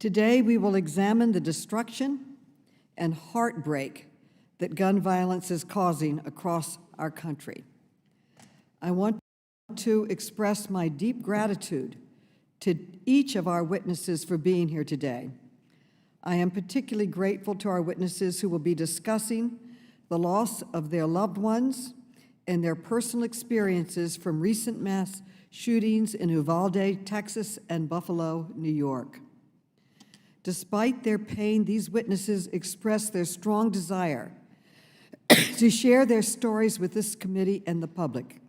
Today, we will examine the destruction and heartbreak that gun violence is causing across our country. I want to express my deep gratitude to each of our witnesses for being here today. I am particularly grateful to our witnesses who will be discussing the loss of their loved ones and their personal experiences from recent mass shootings in Uvalde, Texas, and Buffalo, New York. Despite their pain, these witnesses express their strong desire to share their stories with this committee and the public.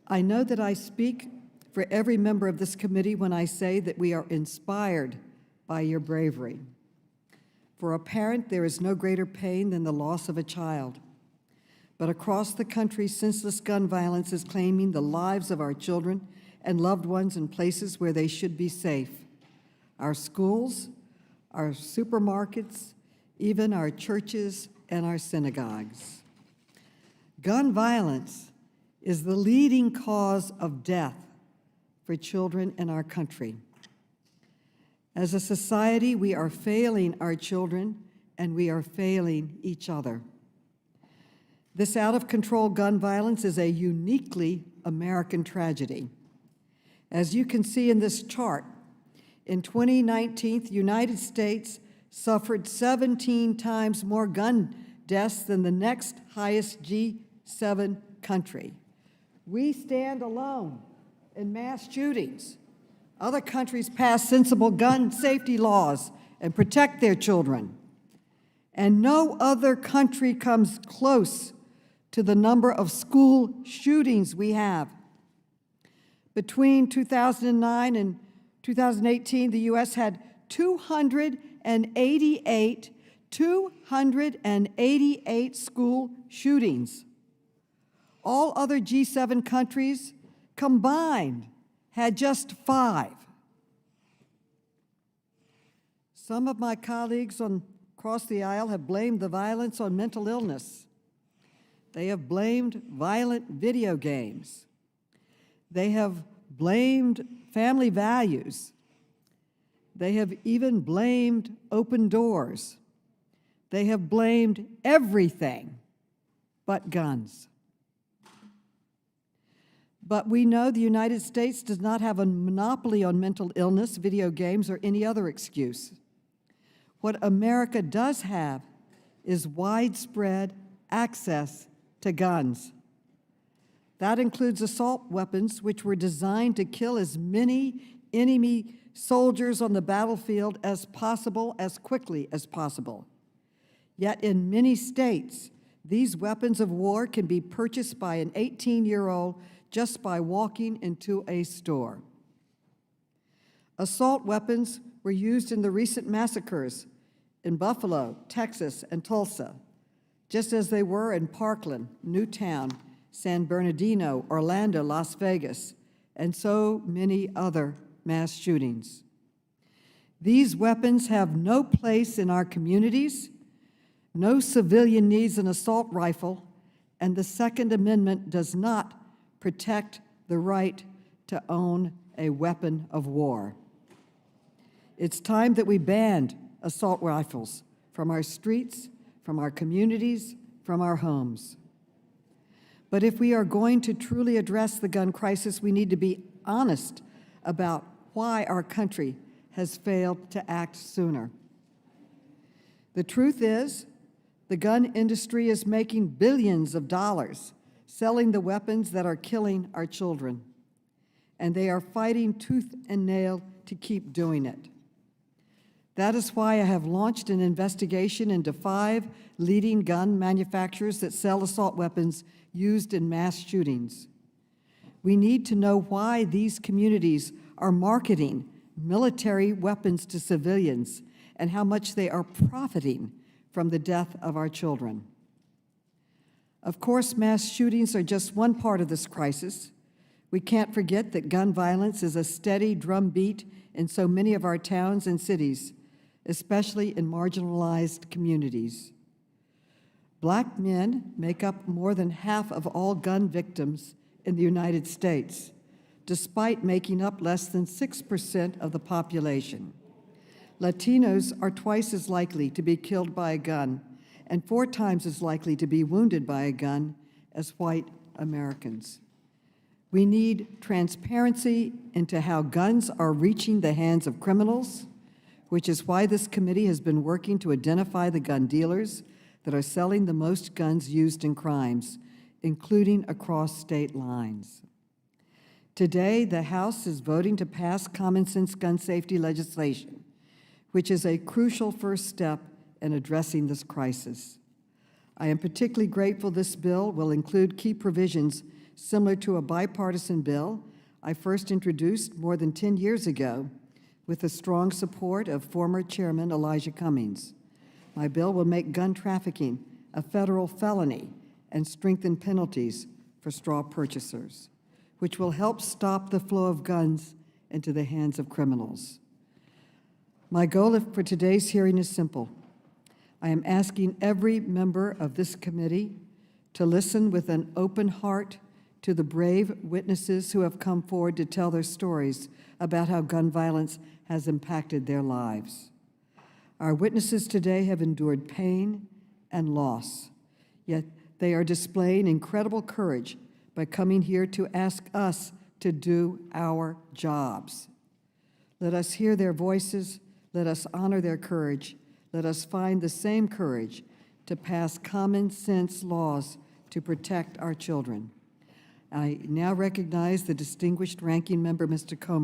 I know that I speak for every member of this committee when I say that we are inspired by your bravery. For a parent, there is no greater pain than the loss of a child. But across the country, senseless gun violence is claiming the lives of our children and loved ones in places where they should be safe. Our schools, our supermarkets, even our churches and our synagogues. Gun violence is the leading cause of death for children in our country. As a society, we are failing our children and we are failing each other. This out-of-control gun violence is a uniquely American tragedy. As you can see in this chart, in 2019, the United States suffered 17 times more gun deaths than the next highest G7 country. We stand alone in mass shootings. Other countries pass sensible gun safety laws and protect their children. And no other country comes close to the number of school shootings we have. Between 2009 and 2018, the U.S. had 288 school shootings. All other G7 countries combined had just 5. Some of my colleagues across the aisle have blamed the violence on mental illness. They have blamed violent video games. They have blamed family values. They have even blamed open doors. They have blamed everything but guns. But we know the United States does not have a monopoly on mental illness, video games, or any other excuse. What America does have is widespread access to guns. That includes assault weapons, which were designed to kill as many enemy soldiers on the battlefield as possible, as quickly as possible. Yet in many states, these weapons of war can be purchased by an 18-year-old just by walking into a store. Assault weapons were used in the recent massacres in Buffalo, Texas, and Tulsa, just as they were in Parkland, Newtown, San Bernardino, Orlando, Las Vegas, and so many other mass shootings. These weapons have no place in our communities. No civilian needs an assault rifle, and the Second Amendment does not protect the right to own a weapon of war. It's time that we banned assault rifles from our streets, from our communities, from our homes. But if we are going to truly address the gun crisis, we need to be honest about why our country has failed to act sooner. The truth is, the gun industry is making billions of dollars selling the weapons that are killing our children, and they are fighting tooth and nail to keep doing it. That is why I have launched an investigation into 5 leading gun manufacturers that sell assault weapons used in mass shootings. We need to know why these communities are marketing military weapons to civilians and how much they are profiting from the death of our children. Of course, mass shootings are just one part of this crisis. We can't forget that gun violence is a steady drumbeat in so many of our towns and cities, especially in marginalized communities. Black men make up more than half of all gun victims in the United States, despite making up less than 6% of the population. Latinos are twice as likely to be killed by a gun and 4 times as likely to be wounded by a gun as white Americans. We need transparency into how guns are reaching the hands of criminals, which is why this committee has been working to identify the gun dealers that are selling the most guns used in crimes, including across state lines. Today, the House is voting to pass common sense gun safety legislation, which is a crucial first step in addressing this crisis. I am particularly grateful this bill will include key provisions similar to a bipartisan bill I first introduced more than 10 years ago with the strong support of former Chairman Elijah Cummings. My bill will make gun trafficking a federal felony and strengthen penalties for straw purchasers, which will help stop the flow of guns into the hands of criminals. My goal for today's hearing is simple. I am asking every member of this committee to listen with an open heart to the brave witnesses who have come forward to tell their stories about how gun violence has impacted their lives. Our witnesses today have endured pain and loss, yet they are displaying incredible courage by coming here to ask us to do our jobs. Let us hear their voices. Let us honor their courage. Let us find the same courage to pass common sense laws to protect our children. I now recognize the distinguished ranking member, Mr. Comer.